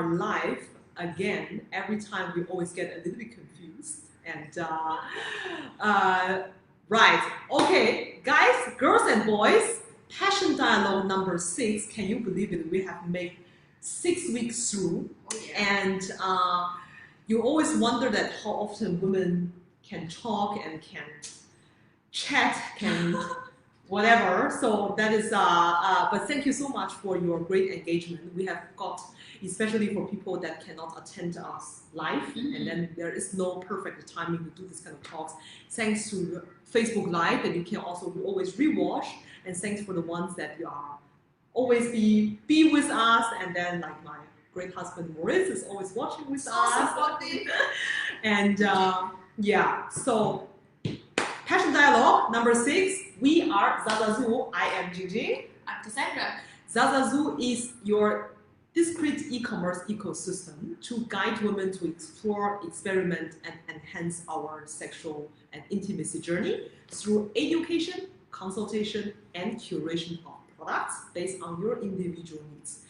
our life, again, every time we always get a little bit confused. And right, okay, guys, girls and boys, passion dialogue number 6. Can you believe it? We have made 6 weeks through, and you always wonder that how often women can talk and can chat, can whatever. So that is, but thank you so much for your great engagement. We have got, especially for people that cannot attend us live, and then there is no perfect timing to do this kind of talks. Thanks to Facebook Live that you can also always rewatch, and thanks for the ones that you are always be with us, and then like my great husband Maurice is always watching with us. And yeah, so passion dialogue number 6. We are ZaZaZu. I am Gigi. I'm Cassandra. ZaZaZu is your discrete e-commerce ecosystem to guide women to explore, experiment, and enhance our sexual and intimacy journey through education, consultation, and curation of products based on your individual needs.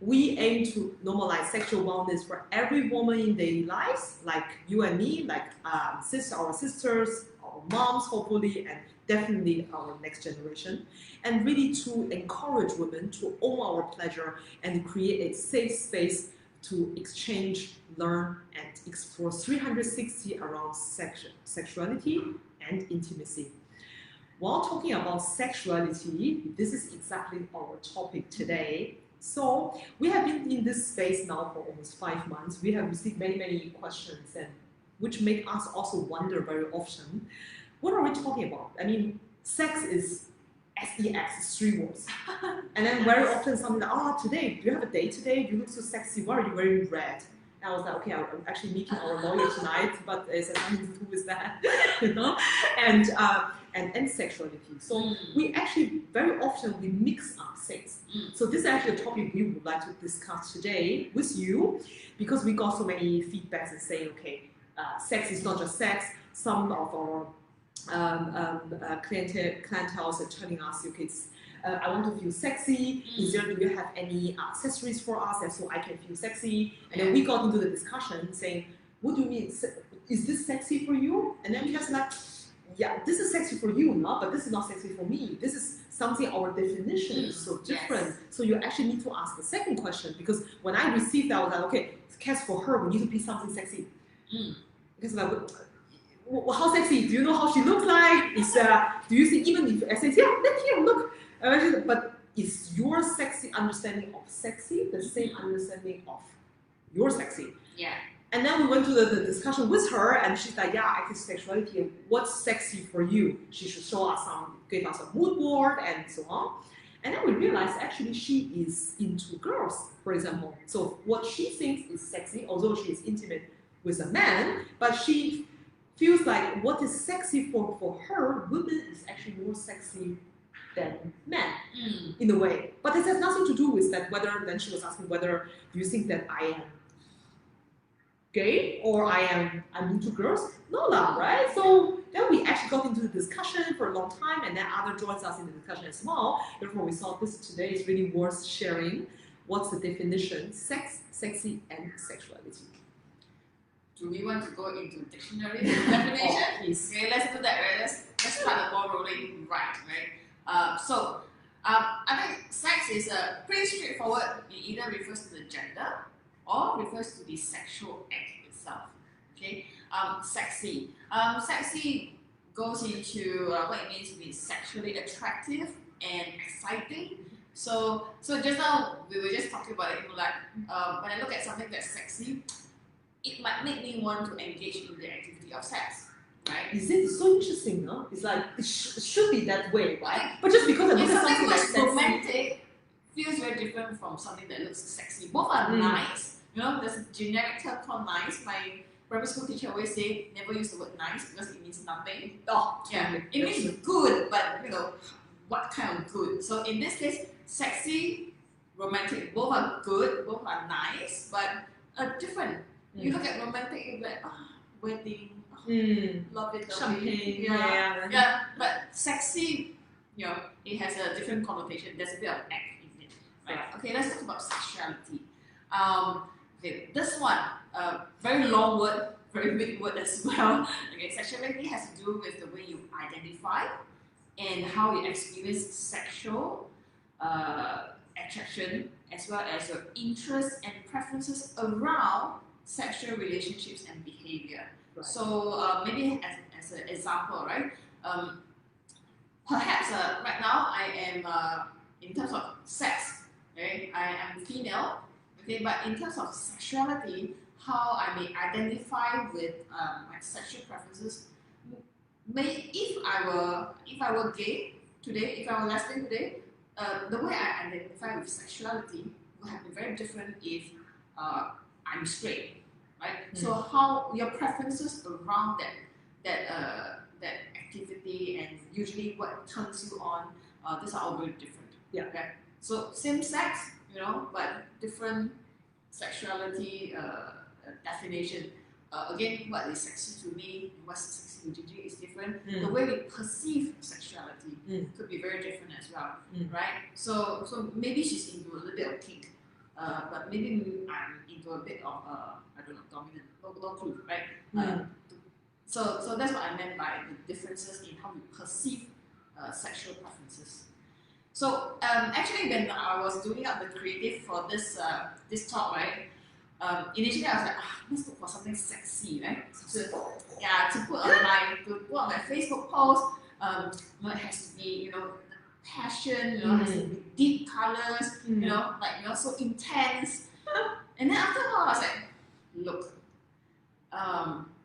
We aim to normalize sexual wellness for every woman in daily lives, like you and me, like our sisters, our moms, hopefully, and definitely our next generation, and really to encourage women to own our pleasure and create a safe space to exchange, learn, and explore 360 around sexuality and intimacy. While talking about sexuality, this is exactly our topic today. So we have been in this space now for almost 5 months. We have received many questions, and which make us also wonder very often, what are we talking about? I mean, sex is S-E-X, it's 3 words. And then very often something like, today, do you have a date today? You look so sexy, why are you wearing red? And I was like, okay, I'm actually meeting our lawyer tonight, but it's nothing to do with that, you know? And sexuality. So we actually, very often, we mix up sex. So this is actually a topic we would like to discuss today with you, because we got so many feedbacks and saying, okay, sex is not just sex. Some of our clientele are telling us, okay, I want to feel sexy. Do you have any accessories for us, and so I can feel sexy? And then we got into the discussion saying, what do you mean? Is this sexy for you? And then we just like, yeah, this is sexy for you, no? But this is not sexy for me. This is something our definition is so different. Yes. So you actually need to ask the second question, because when I received that, I was like, okay, Cass, for her, we need to be something sexy. Because like, how sexy? Do you know how she looks like? Do you think, even if I say, yeah, look here, look. But is your sexy understanding of sexy the same understanding of your sexy? Yeah. And then we went to the discussion with her, and she's like, yeah, active sexuality, what's sexy for you? She should show us give us a mood board, and so on. And then we realized actually she is into girls, for example. So what she thinks is sexy, although she is intimate with a man, but she feels like what is sexy for her, women is actually more sexy than men, in a way. But this has nothing to do with that, then she was asking whether, do you think that I am gay or I'm into girls? No, right? So then we actually got into the discussion for a long time, and then other joins us in the discussion as well. Therefore, we thought this today is really worth sharing. What's the definition? Sex, sexy, and sexuality. Do we want to go into dictionary definition? Please. Okay, let's do that, right? Let's start the ball rolling right? I think sex is pretty straightforward. It either refers to the gender or refers to the sexual act itself. Okay, sexy. Sexy goes into what it means to be sexually attractive and exciting. So just now we were just talking about it. Like when I look at something that's sexy, it might make me want to engage in the activity of sex, right? Is it so interesting, no? It's like, it should be that way, right? But just because I look at something like romantic, feels very different from something that looks sexy. Both are nice. You know, there's a generic term called nice. My primary school teacher always say, never use the word nice because it means nothing. Oh, yeah. It means good, but you know, what kind of good? So in this case, sexy, romantic, both are good, both are nice, but different. You look at romantic, you're like, wedding, love it, champagne, yeah. But sexy, you know, it has a different connotation. There's a bit of act in it, right? Okay, let's talk about sexuality. Okay, this one, very long word, very big word as well. Okay, sexuality has to do with the way you identify and how you experience sexual attraction, as well as your interests and preferences around sexual relationships and behavior. Right. So maybe as an example, right? Perhaps right now I am in terms of sex, okay, I am female, okay, but in terms of sexuality, how I may identify with my sexual preferences, if I were gay today, if I were lesbian today, the way I identify with sexuality would have been very different if I'm straight, right? So how your preferences around that activity and usually what turns you on, these are all very different. Yeah. Okay. So same sex, but different sexuality definition. Again, what is sexy to me and what's sexy to Gigi is different. The way we perceive sexuality could be very different as well, right? So maybe she's into a little bit of kink, but maybe I'm into a bit of I don't know, dominant, no clue, right? So that's what I meant by the differences in how we perceive sexual preferences. So actually, when I was doing up the creative for this talk, right? Initially I was like, let's look for something sexy, right? To put on my Facebook post. It has to be, passion, has to be deep colors, so intense. And then after a while, I was like, look,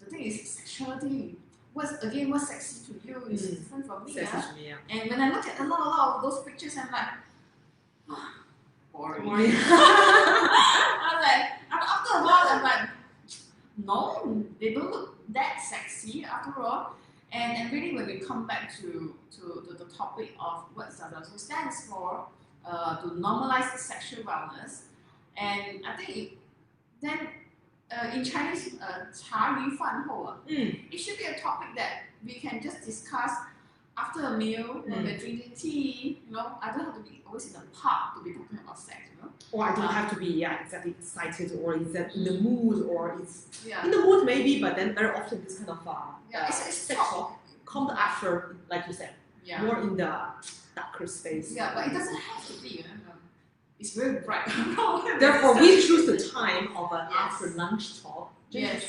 the thing is, sexuality. What's sexy to you is different from me. Sexy to me, yeah. And when I look at a lot of those pictures, I'm like, boring. I'm like, after a while, I'm like, no, they don't look that sexy after all. And really, when we come back to the topic of what ZaZaZu stands for, to normalize sexual wellness, and I think in Chinese, 茶余饭后, it should be a topic that we can just discuss after a meal, when we're drinking tea. I don't have to be always in the pub to be talking about sex. Or I don't have to be exactly excited or in the mood or it's in the mood maybe, but then very often this kind of it's sex talk comes after, like you said, more in the darker space. Yeah, but it doesn't have to be. It's very bright. Therefore, we choose the time of an after lunch talk. Yes.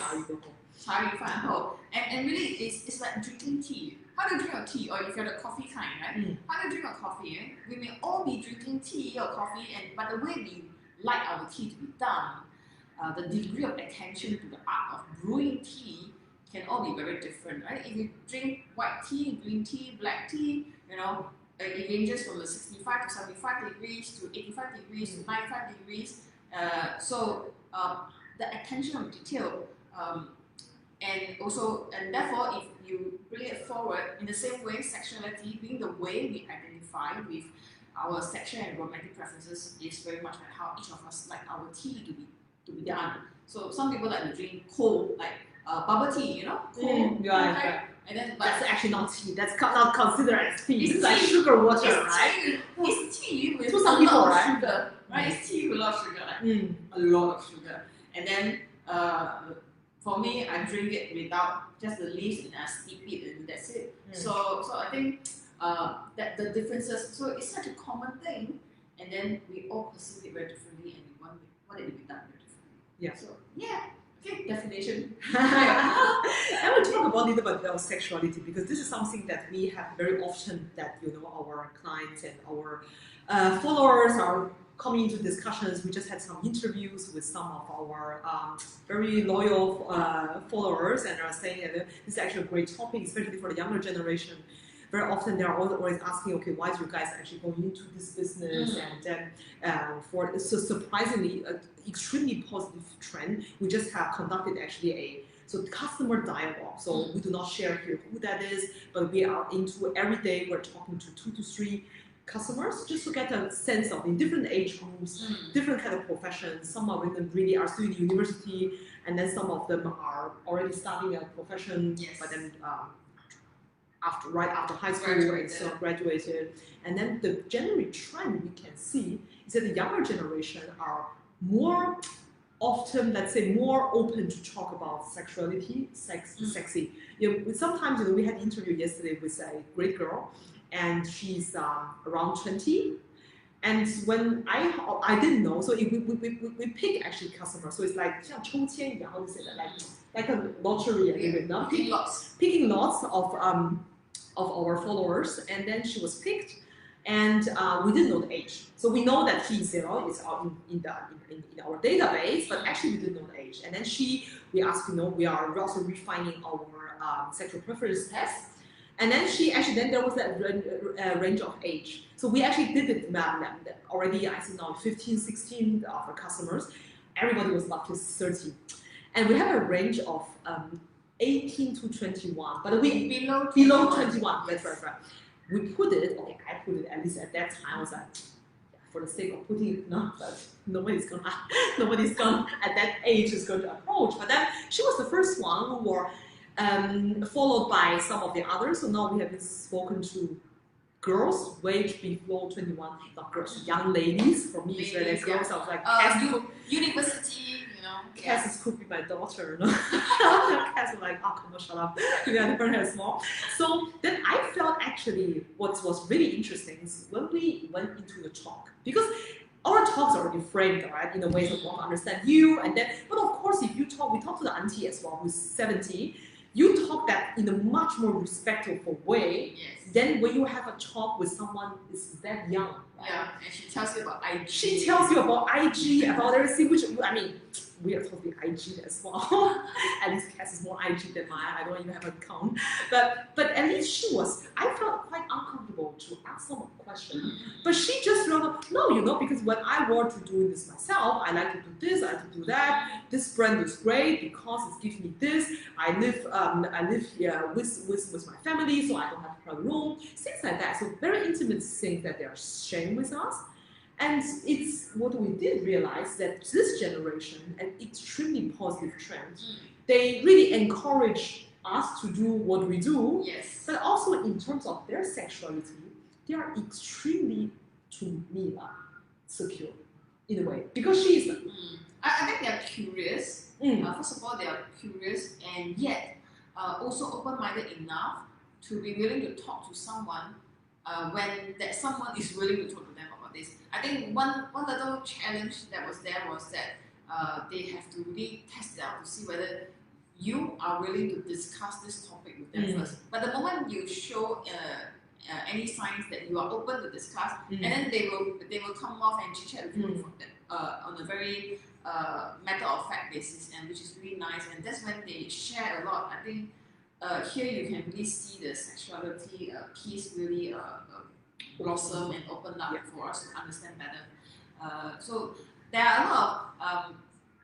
茶余饭后. And really, it's like drinking tea. How do you drink your tea? Or if you're the coffee kind, right? How do you drink your coffee? We may all be drinking tea or coffee, but the way we like our tea to be done, the degree of attention to the art of brewing tea can all be very different, right? If you drink white tea, green tea, black tea, it ranges from the 65 to 75 degrees to 85 degrees to 95 degrees. So the attention of detail, and therefore, if you bring it forward in the same way, sexuality being the way we identify with our sexual and romantic preferences is very much like how each of us like our tea to be done. So some people like to drink cold, like bubble tea, cold, right. And then, that's actually not tea. That's not considered as tea. It's like sugar water, right? It's tea with to some people, lot of right? sugar, right? It's tea with a lot of sugar, like a lot of sugar. And then for me, I drink it without just the leaves and I steep it and that's it. So I think that the differences. So it's such a common thing, and then we all perceive it very differently, and we want it to be done very differently. Yeah. So okay, definition. I will talk about a little bit about sexuality because this is something that we have very often that our clients and our followers are coming into discussions. We just had some interviews with some of our very loyal followers and are saying that this is actually a great topic, especially for the younger generation. Very often they're always asking, okay, why is you guys actually going into this business? And then so surprisingly, extremely positive trend. We just have conducted actually customer dialogue. So we do not share here who that is, but we are into every day. We're talking to 2 to 3 customers just to get a sense of in different age groups, different kind of professions. Some of them really are still in university, and then some of them are already starting a profession, but then right after high school graduated. And then the general trend we can see is that the younger generation are more often, let's say, more open to talk about sexuality, sexy. Sometimes, we had an interview yesterday with a great girl, and she's around 20. And when I didn't know, so we pick actually customers. So it's like 像抽签一样, how to say that, like a lottery, picking lots of our followers, and then she was picked, and we didn't know the age. So we know that he's is out in our database, but actually we didn't know the age. And then we asked, we are also refining our sexual preference test. And then then there was that range of age. So we actually did it already, I think now 15, 16 of our customers. Everybody was up to 30. And we have a range of 18 to 21, but we below 21. That's right. We put it, I put it at least at that time, I was like, for the sake of putting it, no, but nobody's gonna at that age is going to approach. But then she was the first one who were followed by some of the others. So now we have been spoken to girls wage below 21, not girls, young ladies. For me, it's really girls. I was like, university, Cass could be my daughter. Cass was like, come on, shut up. Her small. So then I felt actually what was really interesting is when we went into the talk, because our talks are already framed, right, in a way that we want to understand you, and then, but of course, if you talk, we talk to the auntie as well, who's 70. You talk that in a much more respectful way than when you have a talk with someone who's that young. Right? Yeah, and she tells you about IG. She tells you about IG, about everything, which, I mean, we are totally IG as well. At least Cass is more IG than mine. I don't even have an account. But at least I felt quite uncomfortable to ask some question. But she just wrote, no, because when I want to do this myself, I like to do this, I like to do that. This brand is great because it gives me this. I live here with my family, so I don't have a private room. Things like that. So very intimate things that they are sharing with us. And it's what we did realize that this generation, an extremely positive trend, they really encourage us to do what we do, but also in terms of their sexuality, they are extremely, to me, secure in a way. Because she's... I think they are curious. First of all, they are curious and yet also open-minded enough to be willing to talk to someone when that someone is willing to talk to them about this. I think one little challenge that was there was that they have to really test it out to see whether you are willing to discuss this topic with them first. But the moment you show any signs that you are open to discuss, and then they will come off and chit-chat with you on a very matter-of-fact basis, and which is really nice. And that's when they share a lot. I think here you can really see the sexuality piece really blossom and open up for us to understand better. So there are a lot of,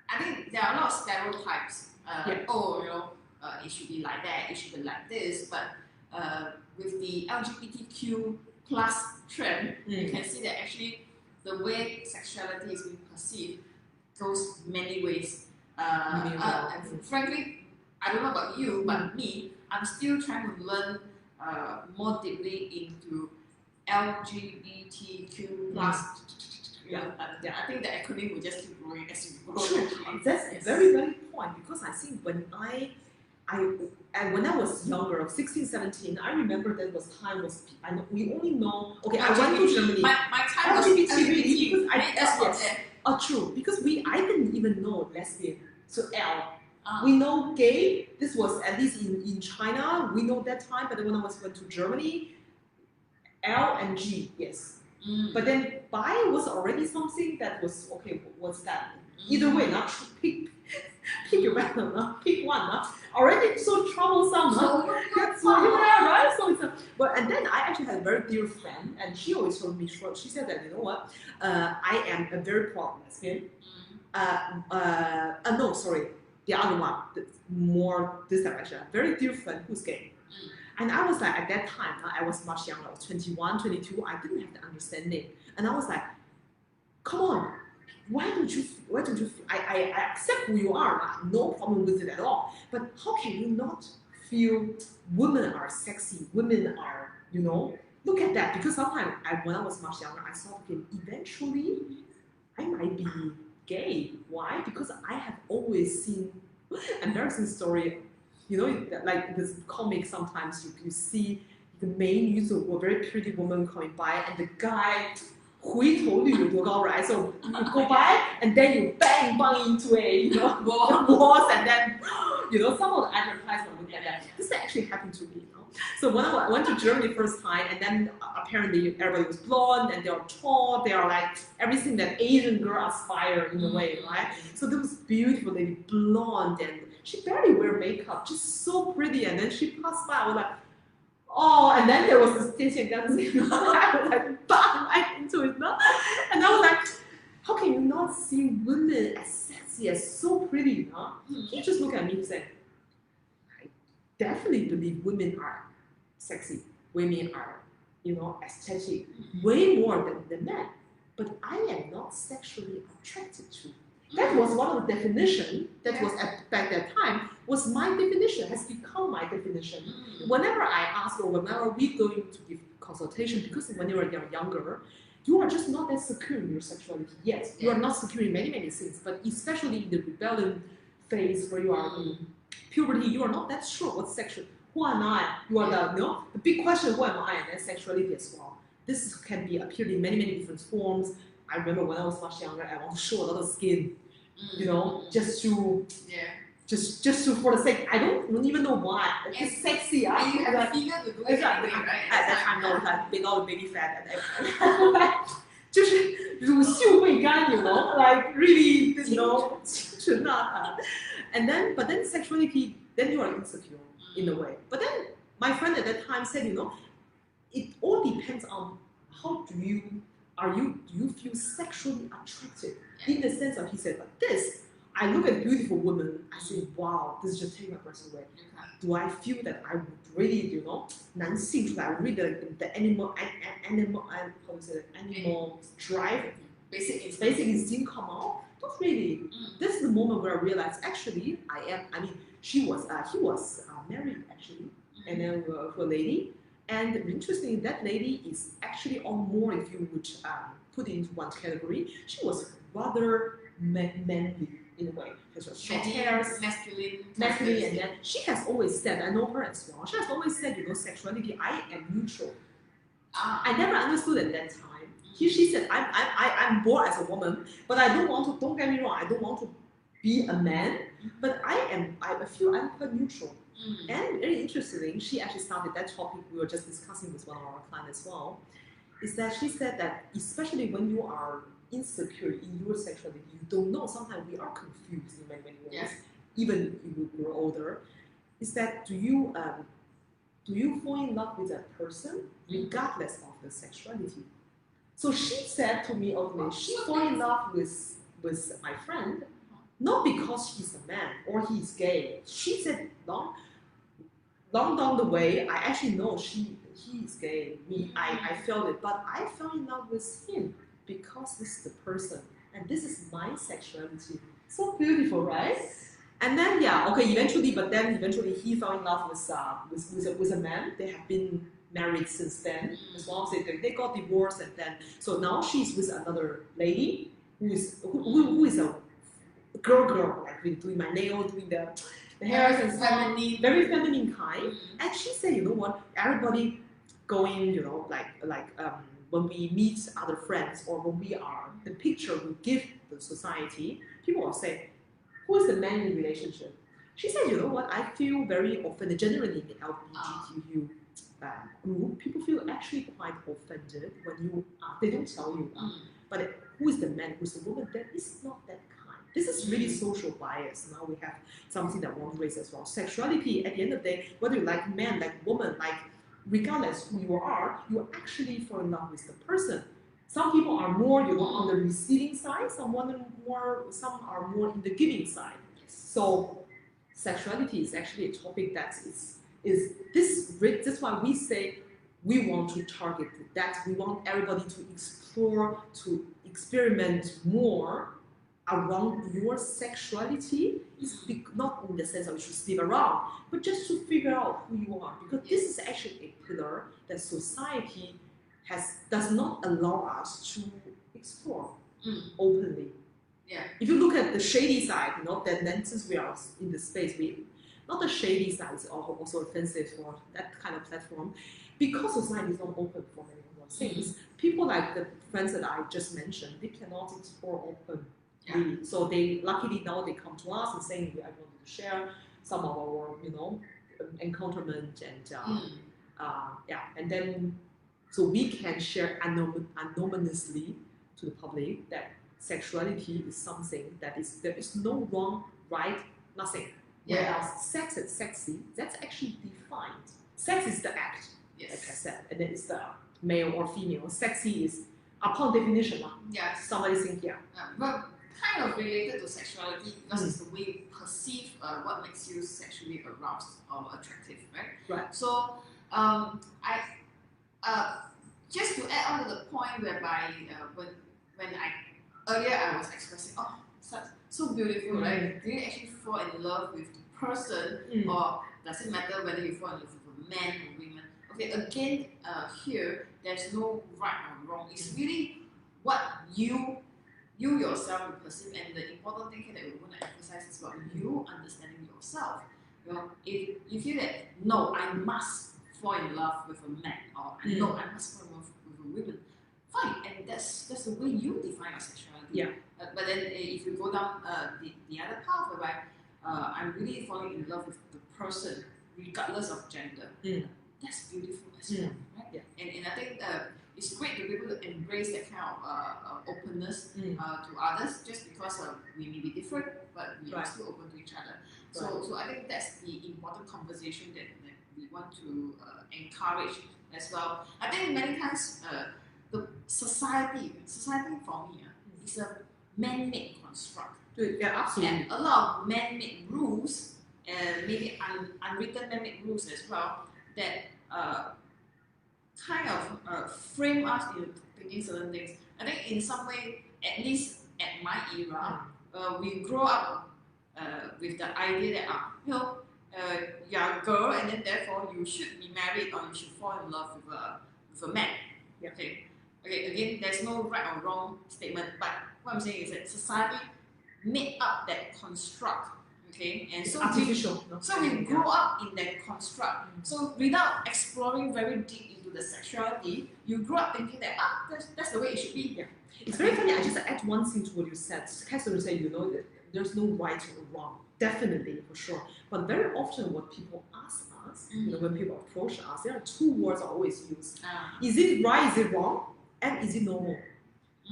I think there are a lot of stereotypes. It should be like that, it should be like this, but with the LGBTQ plus trend, you can see that actually the way sexuality is being perceived goes many ways. And frankly, I don't know about you, but me, I'm still trying to learn more deeply into LGBTQ plus. I think the acronym will just keep growing as you grow. That's a very valid point, because I think when when I was younger, 16, 17, I remember that we only know. Okay, I went to Germany. My time was LGBT. Because true. Because I didn't even know lesbian. So L. We know gay. This was at least in China. We know that time. But then when I went to Germany, L and G, yes. But then bi was already something that was okay. What's that? Either way, not pick your battle, pick one. Already so troublesome. Right? So it's and then I actually had a very dear friend, and she always told me, she said that, you know what, I am a very proud lesbian. No, sorry, the other one, more this direction. A very dear friend who's gay. And I was like, at that time, I was much younger, I was 21, 22, I didn't have the understanding. And I was like, come on, why don't you I accept who you are, no problem with it at all. But how can you not feel women are sexy, women are, look at that. Because sometimes when I was much younger, I thought, okay, eventually I might be gay. Why? Because I have always seen embarrassing story. You know, like this comic. Sometimes you see the main user, a very pretty woman coming by, and the guy 回头率有多高, right? So you go by and then you bang into a walls, and then some of the advertisements look like that. This actually happened to me. So when I went to Germany first time, and then apparently everybody was blonde and they are tall, they are like everything that Asian girl aspire in a way, right? So there was beautiful lady, blonde, and she barely wear makeup, just so pretty. And then she passed by, I was like, oh, and then there was this dancing dancing. I was like, bang right into it, no? And I was like, how can you not see women as sexy, as so pretty, no? He just looked at me and said, I definitely believe women are sexy. Women are, aesthetic, way more than the men. But I am not sexually attracted to. That was one of the definition that was at that time, was my definition, has become my definition. Whenever I ask, or whenever we going to give consultation, because when you are younger, you are just not that secure in your sexuality. Yes, you are not secure in many, many things, but especially in the rebellion phase where you are in puberty, you are not that sure what's sexual. Who am I? You are the big question, who am I? And then sexuality as well. This can be appeared in many, many different forms. I remember when I was much younger, I want to show a lot of skin, just to for the sake. I don't even know why. It's sexy. And you have the figure to do it anyway, right? At that time, no, like big old baby fat. At that time, 就是乳臭未干, like really, and then, but then sexuality, then you are insecure in a way. But then my friend at that time said, it all depends on how do you feel sexually attracted, in the sense of, he said like this, I look at a beautiful woman, I say, wow, this is just taking my breath away. Do I feel that I would really, 男性出来, I would read the animal how to say it, animal drive, basic instinct come out? Not really. This is the moment where I realized, actually, he was married actually, and then to a lady. And interestingly, that lady is actually on more, if you would put it into one category, she was rather manly in a way. She has short hair, masculine, and then she has always said, I know her as well, she has always said, sexuality, I am neutral. I never understood at that time. She said, I'm born as a woman, but I don't get me wrong, I don't want to be a man, but I feel I'm quite neutral. And very interestingly, she actually started that topic we were just discussing with one of our clients as well, is that she said that especially when you are insecure in your sexuality, you don't know, sometimes we are confused in many ways, even if you grow older, is that do you fall in love with that person regardless of the sexuality? So she said to me ultimately, she fell in love with my friend, not because he's a man or he's gay. She said long down the way, I actually know he is gay. I felt it, but I fell in love with him because this is the person, and this is my sexuality. So beautiful, right? And then eventually he fell in love with a man. They have been married since then, as well. So they got divorced, and then so now she's with another lady who is a girl, like really doing my nail, doing the hairs and stuff, very feminine kind. And she said, you know what, everybody going, when we meet other friends or when we are the picture we give the society, people will say, who is the man in the relationship? She said, you know what, I feel very offended. Generally in the LGBTQ group, people feel actually quite offended when they don't tell you. But who is the man, who is the woman? That is not that kind. This is really social bias. Now we have something that one race as well. Sexuality, at the end of the day, whether you like man, like woman, like regardless who you are actually fall in love with the person. Some people are more, on the receiving side. Some are more in the giving side. So sexuality is actually a topic that that's why we say we want to target that. We want everybody to explore, to experiment more around your sexuality. Not in the sense that we should sleep around, but just to figure out who you are. Because this is actually a pillar that society does not allow us to explore openly. Yeah. If you look at the shady side, then since we are in the space, not the shady side is also offensive for that kind of platform, because society is not open for many of those things. People like the friends that I just mentioned, they cannot explore open. Really. So luckily now they come to us and saying, I wanted to share some of our encounterment and and then so we can share anonymously to the public that sexuality is something there is no wrong, right, nothing. Whereas sex and sexy, that's actually defined. Sex is the act, like I said, and then it's the male or female. Sexy is upon definition. Somebody think, but kind of related to sexuality because it's the way you perceive what makes you sexually aroused or attractive, right? Right. So just to add on to the point whereby when earlier I was expressing, so beautiful, right? Do you actually fall in love with the person, or does it matter whether you fall in love with a man or women? Okay, again, here there's no right or wrong. It's really what you yourself will perceive, and the important thing here that we want to emphasize is about you understanding yourself. If you feel that no, I must fall in love with a man, or no, I must fall in love with a woman, fine, and that's the way you define your sexuality. But then if you go down the other path whereby I'm really falling in love with the person regardless of gender, that's beautiful as well, right? And I think it's great to be able to embrace that kind of openness to others, just because we may be different, but we are still open to each other. So I think that's the important conversation that we want to encourage as well. I think many times the society for me is a man-made construct. Absolutely. And a lot of man-made rules, and maybe unwritten man-made rules as well, that kind of frame us into thinking certain things. I think in some way, at least at my era, we grow up with the idea that you're a girl, and then therefore you should be married or you should fall in love with a man. Okay. Again, there's no right or wrong statement, but what I'm saying is that society made up that construct. Okay, and so artificial. We grow up in that construct. So without exploring very deep into the sexuality, you grow up thinking that that's the way it should be. It's very funny. I just add one thing to what you said. Catherine said, that there's no right or wrong. Definitely, for sure. But very often, what people ask us, when people approach us, there are two words are always used. Is it right? Is it wrong? And is it normal?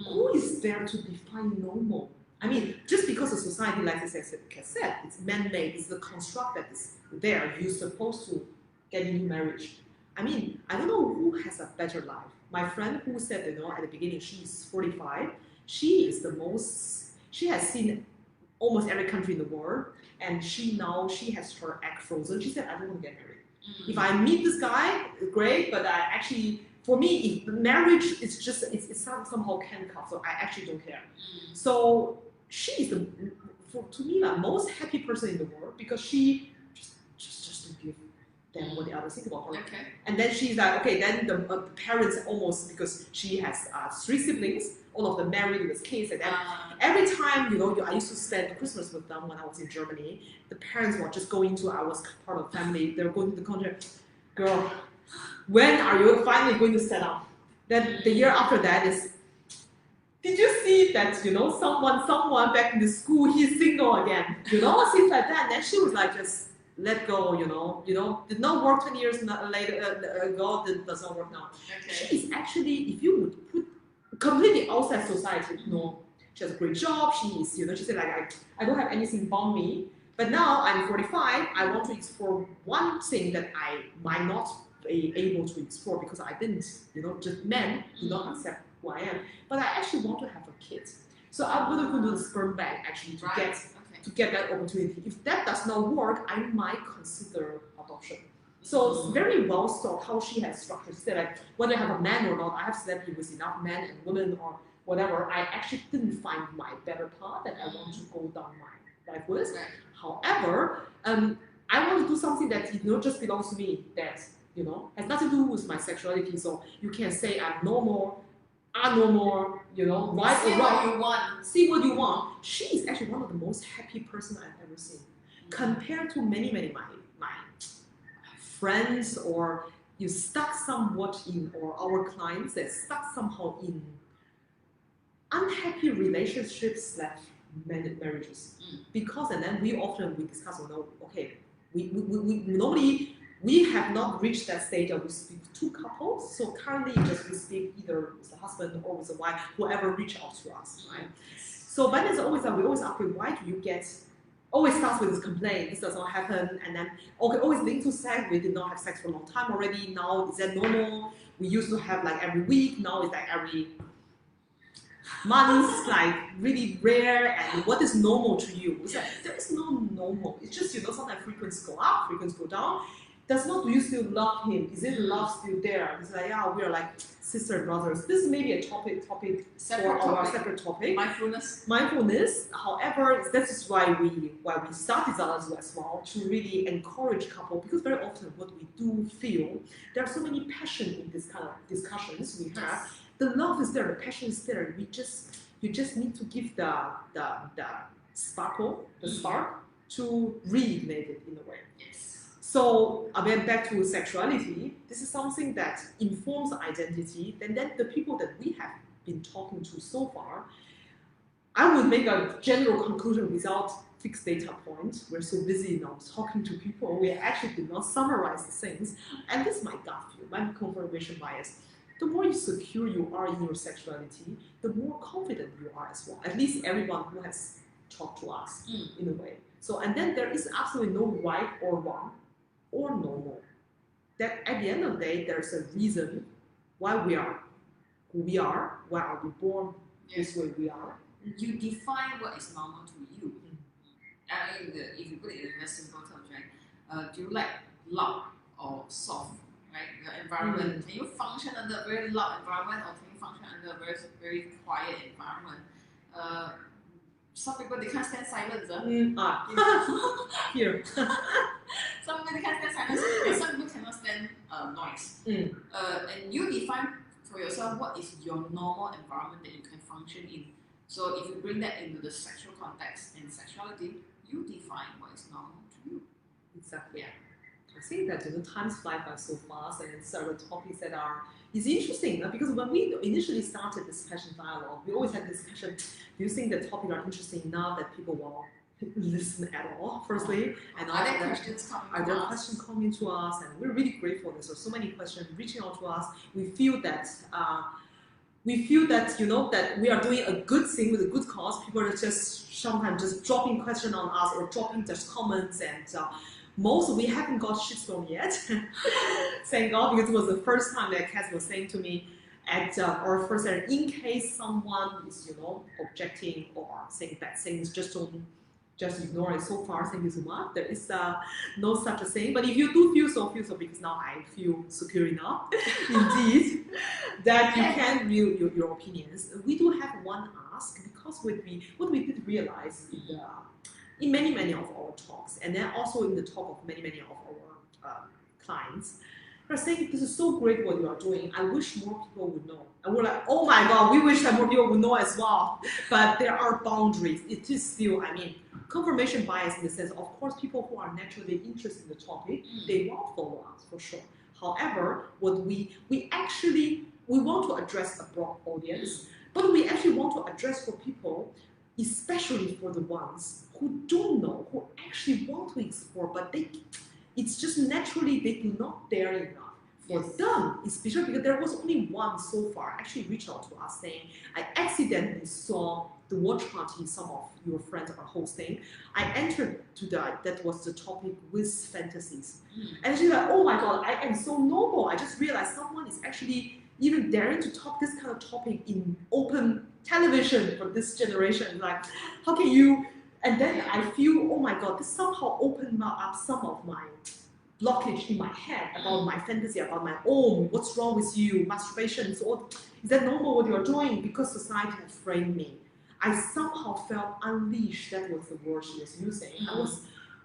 Who is there to define normal? I mean, just because a society like this, as Kat said, it's man-made, it's the construct that is there. You're supposed to get into marriage. I mean, I don't know who has a better life. My friend who said, at the beginning, she's 45. She has seen almost every country in the world, and she has her egg frozen. She said, I don't want to get married. If I meet this guy, great, but for me, if marriage is just, it's somehow handcuffed, so I actually don't care. So she is to me, the most happy person in the world, because she just don't give them what the others think about her. Okay. And then she's like, okay, then the parents almost, because she has 3 siblings, all of them married with kids, and then every time, I used to spend Christmas with them when I was in Germany. The parents were just going to, I was part of the family, they were going to the country, girl, when are you finally going to set up? Then the year after that is, did you see that, someone back in the school, he's single again, things like that. And then she was like, just let go, did not work 20 years later ago, that does not work now. Okay. She is actually, if you would put completely outside society, she has a great job, she is, she said, like, I don't have anything bound me, but now I'm 45, I want to explore one thing that I might not be able to explore because I didn't, just men do not accept who I am, but I actually want to have a kid. So I'm going to go to the sperm bank actually to get that opportunity. If that does not work, I might consider adoption. So it's very well thought how she has structured. She said, like, whether I have a man or not, I have slept with enough men and women or whatever. I actually didn't find my better path that I want to go down my life with. Right. However, I want to do something that just belongs to me. That has nothing to do with my sexuality. So you can say I'm normal are no more, right or wrong. What you want. See what you want. She is actually one of the most happy person I've ever seen, compared to many my friends, or you stuck somewhat in, or our clients that stuck somehow in unhappy relationships marriages. Because, and then we discuss, okay, we normally we have not reached that stage of we speak two couples, so currently just we speak either with the husband or with the wife, whoever reach out to us, right? So but we always ask, why do you get, always starts with this complaint, this does not happen, and then okay, always linked to sex, we did not have sex for a long time already, now is that normal? We used to have like every week, now it's like every months, like really rare, and what is normal to you? It's like, there is no normal. It's just, sometimes frequencies go up, frequencies go down. Does not, do you still love him? Is it love still there? It's like, yeah, we are like sister and brothers. This is maybe a topic for our separate topic. Mindfulness. However, this is why we started ZaZaZu as well, to really encourage couple, because very often what we do feel, there are so many passion in this kind of discussions we have. The love is there, the passion is there. You just need to give the sparkle, the spark, to reignite it in a way. Yes. So again, back to sexuality. This is something that informs identity. And then the people that we have been talking to so far, I would make a general conclusion without fixed data point. We're so busy now talking to people. We actually did not summarize the things. And this is my gut feel, my confirmation bias. The more secure you are in your sexuality, the more confident you are as well. At least everyone who has talked to us in a way. So, and then there is absolutely no right or wrong or normal. That at the end of the day, there's a reason why we are who we are, why are we born this way we are. You define what is normal to you. I mean, if you put it in very simple terms, right? Do you like loud or soft? Right, your environment. Can you function under a very loud environment, or can you function under a very, very quiet environment? Some people, they can't stand silence. Here. Some people, they can't stand silence, and some people cannot stand noise. And you define for yourself what is your normal environment that you can function in. So if you bring that into the sexual context and sexuality, you define what is normal to you. Exactly. Yeah. I think that times fly by so fast, and several topics that is interesting because when we initially started this passion dialogue, we always had this discussion. Do you think the topic are interesting enough that people will listen at all? Firstly, and are there questions coming to us? And we're really grateful. There's so many questions reaching out to us. We feel that. That we are doing a good thing with a good cause. People are just sometimes just dropping questions on us or dropping just comments, and most we haven't got shitstorm yet. Thank God, because it was the first time that Cass was saying to me at our first letter, in case someone is objecting or saying bad things, just ignore it. So far, thank you so much. There is no such a thing. But if you do feel so, because now I feel secure enough, indeed, that you can reveal your opinions. We do have one ask, because what we did realize in many of our talks, and then also in the talk of many of our clients, are saying, this is so great what you are doing. I wish more people would know. And we're like, oh my God, we wish that more people would know as well. But there are boundaries. It is still, confirmation bias in the sense, of course, people who are naturally interested in the topic, they will follow us for sure. However, what we want to address a broad audience, but we actually want to address for people, especially for the ones who don't know, who actually want to explore, but it's just naturally they do not dare enough. For them, especially because there was only one so far actually reached out to us saying, I accidentally saw the watch party some of your friends are hosting. I entered to that was the topic with fantasies. And she's like, oh my God, I am so normal. I just realized someone is actually even daring to talk this kind of topic in open television for this generation. Like, how can you? And then I feel, oh my God, this somehow opened up some of my blockage in my head about my fantasy, about my own, what's wrong with you, masturbation, so is that normal what you're doing? Because society has framed me. I somehow felt unleashed, that was the word she was using.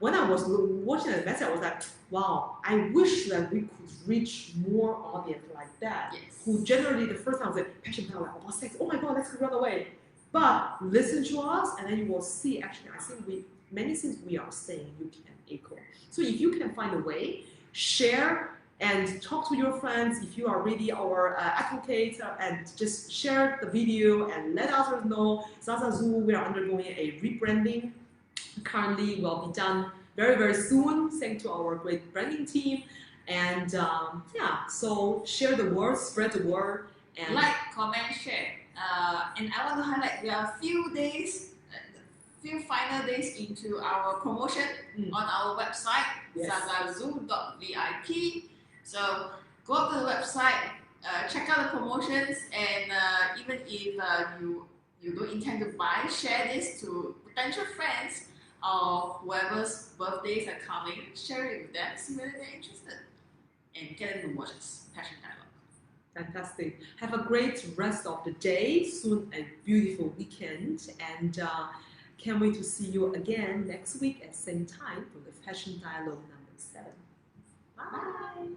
when I was watching the message, I was like, wow, I wish that we could reach more audience like that. Yes. Who generally the first time was like, passion like about sex, oh my god, let's run away. But listen to us, and then you will see. Actually, I think many things we are saying you can echo. So if you can find a way, share and talk to your friends. If you are really our advocate, and just share the video and let others know. ZaZaZu, we are undergoing a rebranding. Currently, will be done very very soon, thanks to our great branding team. And yeah, so share the word, spread the word, and like, comment, share. And I want to highlight there are few final days into our promotion on our website, Yes. zazazu.vip. So go up to the website, check out the promotions, and even if you don't intend to buy, share this to potential friends or whoever's birthdays are coming. Share it with them, see whether they're interested, and get them to watch this Passion Dialogue. Fantastic. Have a great rest of the day. Soon a beautiful weekend, and can't wait to see you again next week at same time for the Fashion Dialogue number 7. Bye.